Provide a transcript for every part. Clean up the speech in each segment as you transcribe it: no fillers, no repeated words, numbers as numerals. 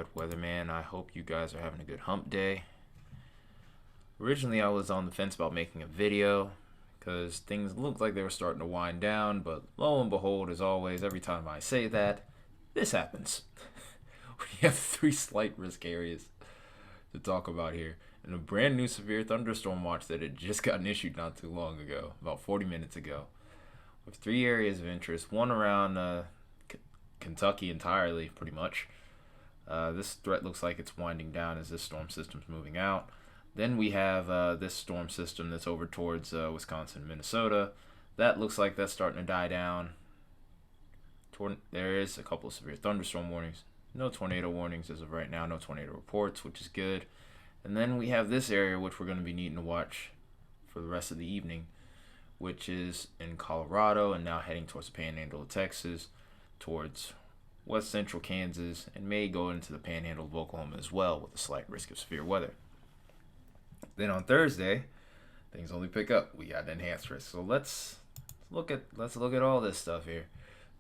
But weatherman, I hope you guys are having a good hump day. Originally, I was on the fence about making a video because things looked like they were starting to wind down, but lo and behold, as always, every time I say that, this happens. We have 3 slight risk areas to talk about here, and a brand new severe thunderstorm watch that had just gotten issued not too long ago, about 40 minutes ago, with 3 areas of interest, one around Kentucky entirely, pretty much. This threat looks like it's winding down as this storm system's moving out. Then we have this storm system that's over towards Wisconsin, Minnesota. That looks like that's starting to die down. There is a couple of severe thunderstorm warnings. No tornado warnings as of right now. No tornado reports, which is good. And then we have this area, which we're going to be needing to watch for the rest of the evening, which is in Colorado and now heading towards the panhandle of Texas, towards west central Kansas, and may go into the panhandle of Oklahoma as well, with a slight risk of severe weather. Then on Thursday, things only pick up. We got enhanced risk. So let's look at all this stuff here.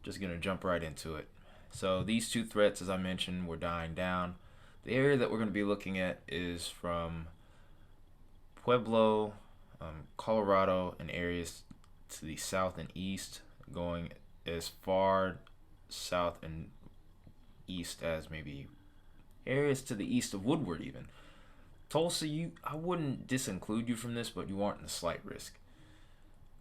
Just gonna jump right into it. So these 2 threats, as I mentioned, were dying down. The area that we're going to be looking at is from Pueblo, Colorado, and areas to the south and east, going as far south and east as maybe areas to the east of Woodward even. Tulsa, I wouldn't disinclude you from this, but you aren't in the slight risk.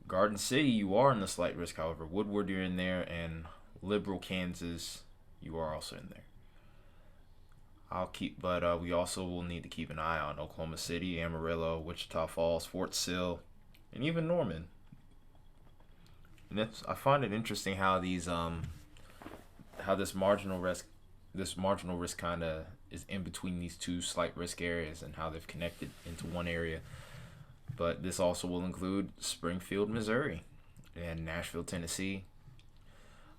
Garden City, you are in the slight risk, however. Woodward, you're in there, and Liberal, Kansas, you are also in there. But we also will need to keep an eye on Oklahoma City, Amarillo, Wichita Falls, Fort Sill, and even Norman. And I find it interesting how this marginal risk kind of is in between these 2 slight risk areas and how they've connected into one area. But this also will include Springfield, Missouri, and Nashville, Tennessee.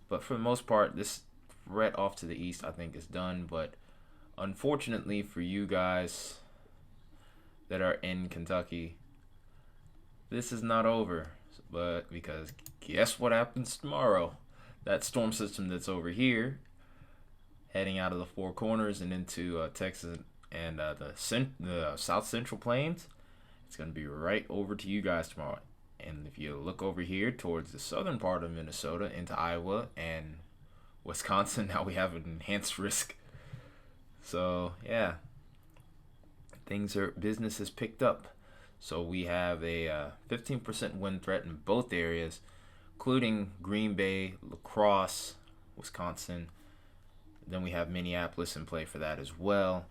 But for the most part, this threat off to the east, I think, is done. But unfortunately for you guys that are in Kentucky, this is not over. But because guess what happens tomorrow? That storm system that's over here, heading out of the Four Corners and into Texas and the South Central Plains, it's going to be right over to you guys tomorrow. And if you look over here towards the southern part of Minnesota into Iowa and Wisconsin, now we have an enhanced risk. So yeah, business has picked up. So we have a 15% wind threat in both areas, including Green Bay, La Crosse, Wisconsin. Then we have Minneapolis in play for that as well.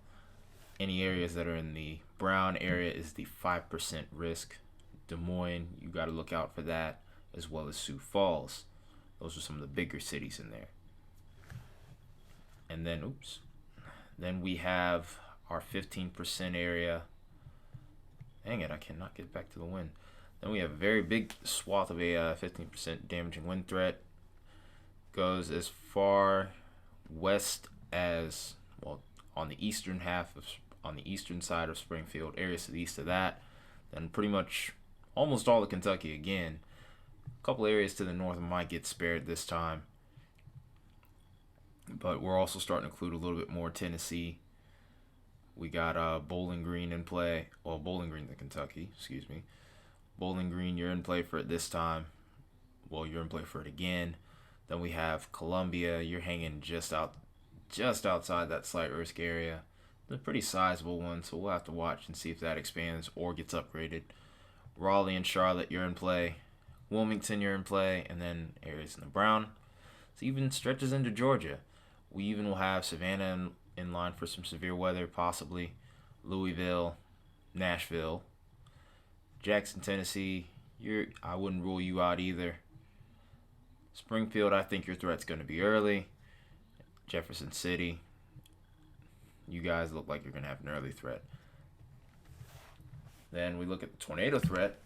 Any areas that are in the brown area is the 5% risk. Des Moines, you got to look out for that, as well as Sioux Falls. Those are some of the bigger cities in there. And then we have our 15% area. Dang it, I cannot get back to the wind. Then we have a very big swath of a 15% damaging wind threat. Goes as far west as, well, on the eastern side of Springfield, areas to the east of that. Then pretty much almost all of Kentucky again. A couple areas to the north might get spared this time. But we're also starting to include a little bit more Tennessee. We got Bowling Green in play. Well, Bowling Green, Kentucky, excuse me. Bowling Green, you're in play for it this time. Well, you're in play for it again. Then we have Columbia. You're hanging just outside that slight risk area. It's a pretty sizable one, so we'll have to watch and see if that expands or gets upgraded. Raleigh and Charlotte, you're in play. Wilmington, you're in play. And then areas in the brown. So even stretches into Georgia. We even will have Savannah in line for some severe weather, possibly. Louisville, Nashville. Jackson, Tennessee, I wouldn't rule you out either. Springfield, I think your threat's going to be early. Jefferson City, you guys look like you're going to have an early threat. Then we look at the tornado threat,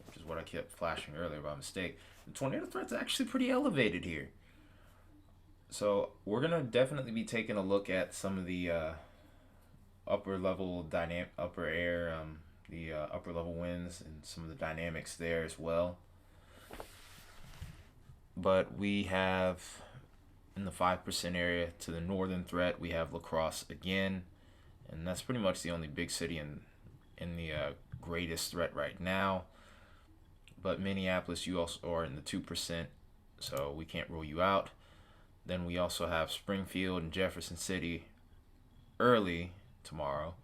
which is what I kept flashing earlier by mistake. The tornado threat's actually pretty elevated here. So we're going to definitely be taking a look at some of the upper level winds and some of the dynamics there as well. But we have in the 5% area. To the northern threat, we have La Crosse again, and that's pretty much the only big city in the greatest threat right now. But Minneapolis, you also are in the 2%, so we can't rule you out. Then we also have Springfield and Jefferson City early tomorrow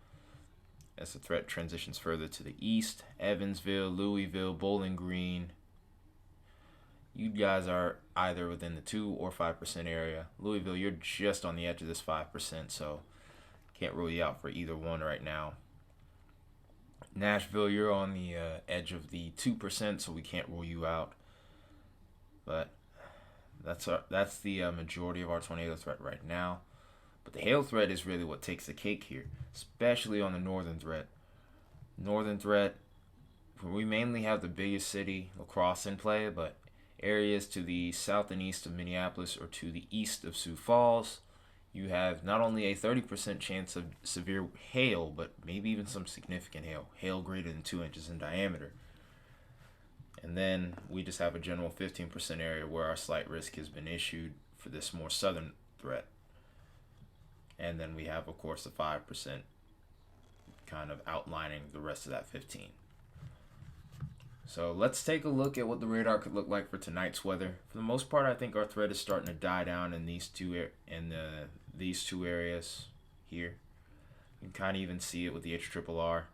as the threat transitions further to the east. Evansville, Louisville, Bowling Green. You guys are either within the 2 or 5% area. Louisville, you're just on the edge of this 5%, so can't rule you out for either one right now. Nashville, you're on the edge of the 2%, so we can't rule you out. But that's the majority of our tornado threat right now. But the hail threat is really what takes the cake here, especially on the northern threat. Northern threat, we mainly have the biggest city, La Crosse, in play, but areas to the south and east of Minneapolis or to the east of Sioux Falls, you have not only a 30% chance of severe hail, but maybe even some significant hail greater than 2 inches in diameter. And then we just have a general 15% area where our slight risk has been issued for this more southern threat. And then we have, of course, the 5% kind of outlining the rest of that 15. So let's take a look at what the radar could look like for tonight's weather. For the most part, I think our threat is starting to die down in these two areas here. You can kind of even see it with the HRRR.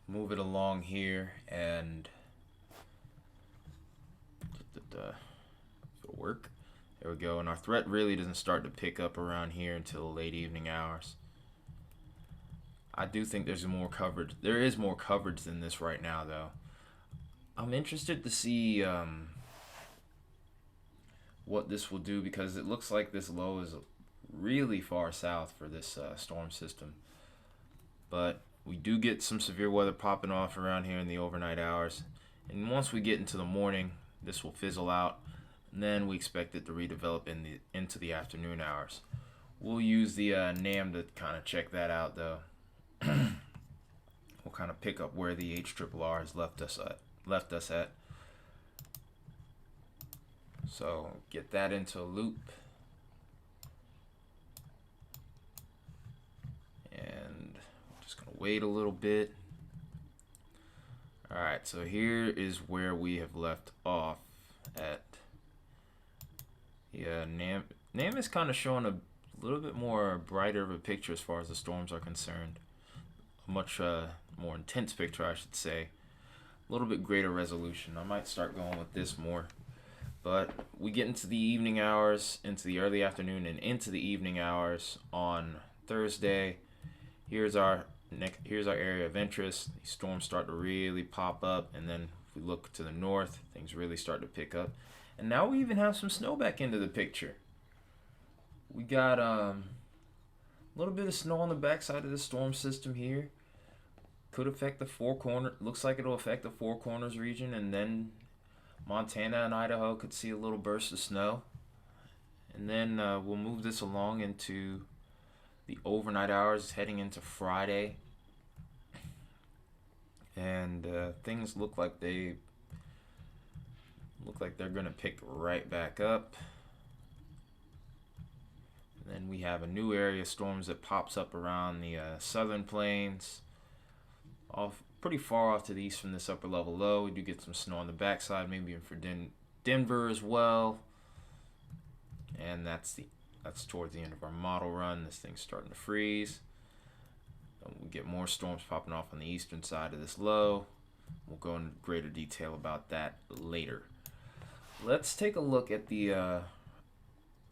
Move it along here and it'll work. There we go. And our threat really doesn't start to pick up around here until the late evening hours. I do think there's more coverage. There is more coverage than this right now, though. I'm interested to see what this will do, because it looks like this low is really far south for this storm system. But we do get some severe weather popping off around here in the overnight hours. And once we get into the morning, this will fizzle out. And then we expect it to redevelop into the afternoon hours. We'll use the NAM to kind of check that out, though. We'll kind of pick up where the HRRR has left us at. So get that into a loop. And we're just going to wait a little bit. Alright, so here is where we have left off at. Yeah, NAM is kind of showing a little bit more brighter of a picture as far as the storms are concerned. A much more intense picture, I should say. A little bit greater resolution. I might start going with this more. But we get into the evening hours, into the early afternoon, and into the evening hours on Thursday. Here's our area of interest. These storms start to really pop up, and then if we look to the north, things really start to pick up. And now we even have some snow back into the picture. We got a little bit of snow on the backside of the storm system here. Could affect the Four Corners. Looks like it'll affect the Four Corners region, and then Montana and Idaho could see a little burst of snow. And then we'll move this along into the overnight hours, heading into Friday. And things look like they're going to pick right back up. And then we have a new area of storms that pops up around the southern plains, pretty far off to the east from this upper level low. We do get some snow on the backside, maybe even for Denver as well. And that's towards the end of our model run. This thing's starting to freeze. And we get more storms popping off on the eastern side of this low. We'll go into greater detail about that later. Let's take a look at the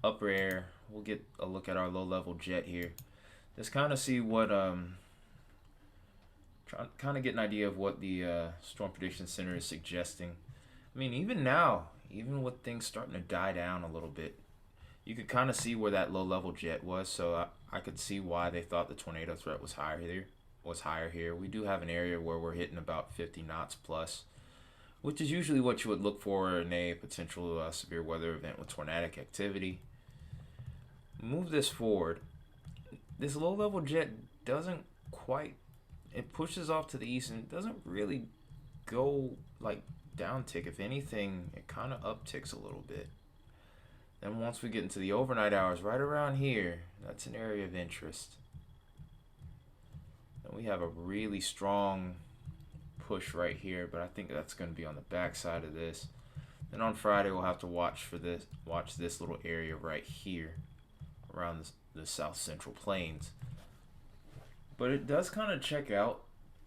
upper air. We'll get a look at our low-level jet here. Just kind of see what, kind of get an idea of what the Storm Prediction Center is suggesting. I mean, even now, even with things starting to die down a little bit, you could kind of see where that low-level jet was. So I could see why they thought the tornado threat was higher here. We do have an area where we're hitting about 50 knots plus, which is usually what you would look for in a potential severe weather event with tornadic activity. Move this forward. This low-level jet doesn't quite, it pushes off to the east and it doesn't really go like downtick. If anything, it kind of upticks a little bit. Then once we get into the overnight hours, right around here, that's an area of interest. Then we have a really strong push right here, but I think that's going to be on the back side of this. Then on Friday, we'll have to watch this little area right here around the South Central Plains. But it does kind of check out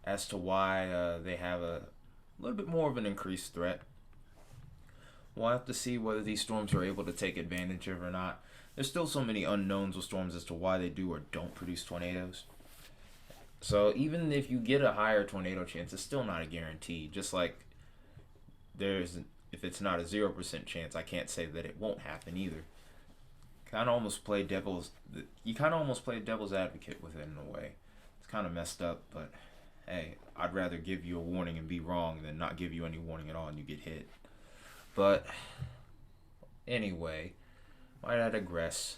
as to why they have a little bit more of an increased threat. We'll have to see whether these storms are able to take advantage of it or not. There's still so many unknowns with storms as to why they do or don't produce tornadoes. So even if you get a higher tornado chance, it's still not a guarantee. Just like if it's not a 0% chance, I can't say that it won't happen either. You kind of almost play devil's advocate with it in a way. It's kind of messed up, but hey, I'd rather give you a warning and be wrong than not give you any warning at all and you get hit. But anyway, might I digress.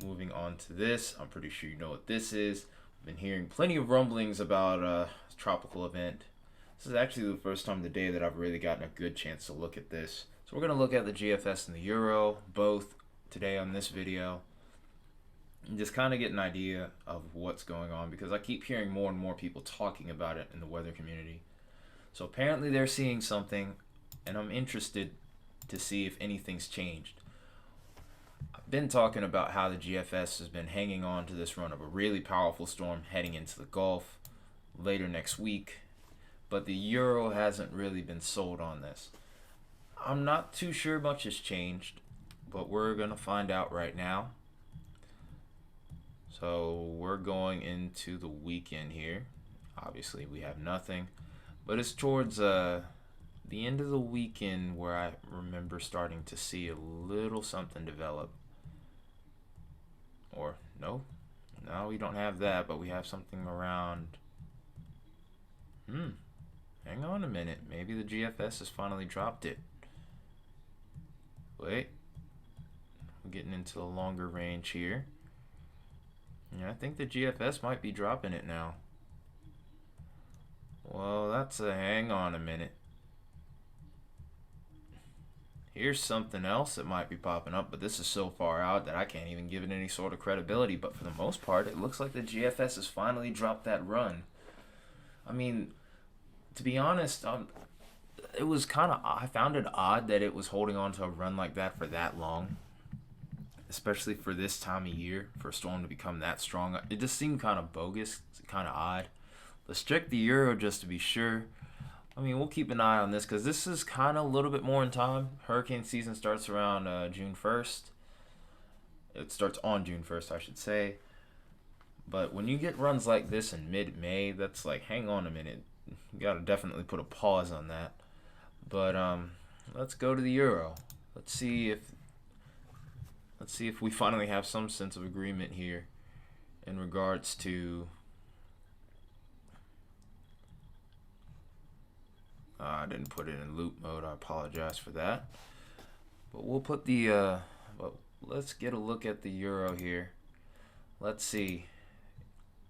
Moving on to this, I'm pretty sure you know what this is. I've been hearing plenty of rumblings about a tropical event. This is actually the first time today that I've really gotten a good chance to look at this. So we're going to look at the GFS and the Euro, both today on this video. And just kind of get an idea of what's going on, because I keep hearing more and more people talking about it in the weather community. So apparently they're seeing something, and I'm interested to see if anything's changed. I've been talking about how the GFS has been hanging on to this run of a really powerful storm heading into the Gulf later next week, but the Euro hasn't really been sold on this. I'm not too sure much has changed, but we're going to find out right now. So we're going into the weekend here. Obviously we have nothing, but it's towards the end of the weekend where I remember starting to see a little something develop. Or no, we don't have that, but we have something around. Hang on a minute. Maybe the GFS has finally dropped it. Wait, we're getting into the longer range here. Yeah, I think the GFS might be dropping it now. Well, that's a hang on a minute. Here's something else that might be popping up, but this is so far out that I can't even give it any sort of credibility. But for the most part, it looks like the GFS has finally dropped that run. I mean, to be honest, it was I found it odd that it was holding on to a run like that for that long, especially for this time of year, for a storm to become that strong. It just seemed kind of bogus, kind of odd. Let's check the Euro just to be sure. I mean, we'll keep an eye on this because this is kind of a little bit more in time. Hurricane season starts around June 1st. It starts on June 1st, I should say. But when you get runs like this in mid-May, that's like, hang on a minute. You got to definitely put a pause on that. But let's go to the Euro. Let's see if we finally have some sense of agreement here in regards to. I didn't put it in loop mode. I apologize for that. But we'll put the. But let's get a look at the Euro here. Let's see,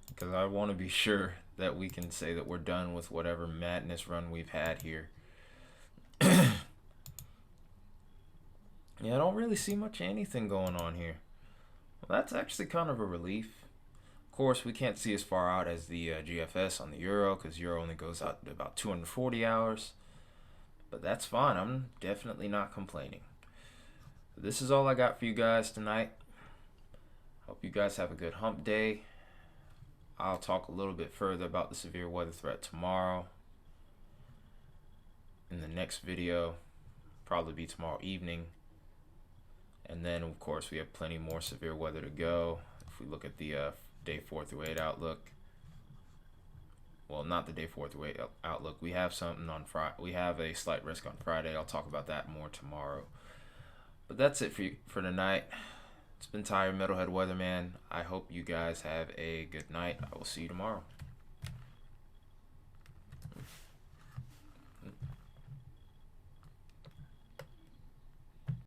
because I want to be sure that we can say that we're done with whatever madness run we've had here. Yeah, I don't really see much of anything going on here. Well, that's actually kind of a relief. Of course, we can't see as far out as the GFS on the Euro, because Euro only goes out to about 240 hours. But that's fine. I'm definitely not complaining. This is all I got for you guys tonight. Hope you guys have a good hump day. I'll talk a little bit further about the severe weather threat tomorrow in the next video. Probably be tomorrow evening. And then, of course, we have plenty more severe weather to go. If we look at the day 4 through 8 outlook. Well, not the day 4 through 8 outlook. We have something on Friday. We have a slight risk on Friday. I'll talk about that more tomorrow. But that's it for tonight. It's been Tyre, Metalhead Weatherman. I hope you guys have a good night. I will see you tomorrow.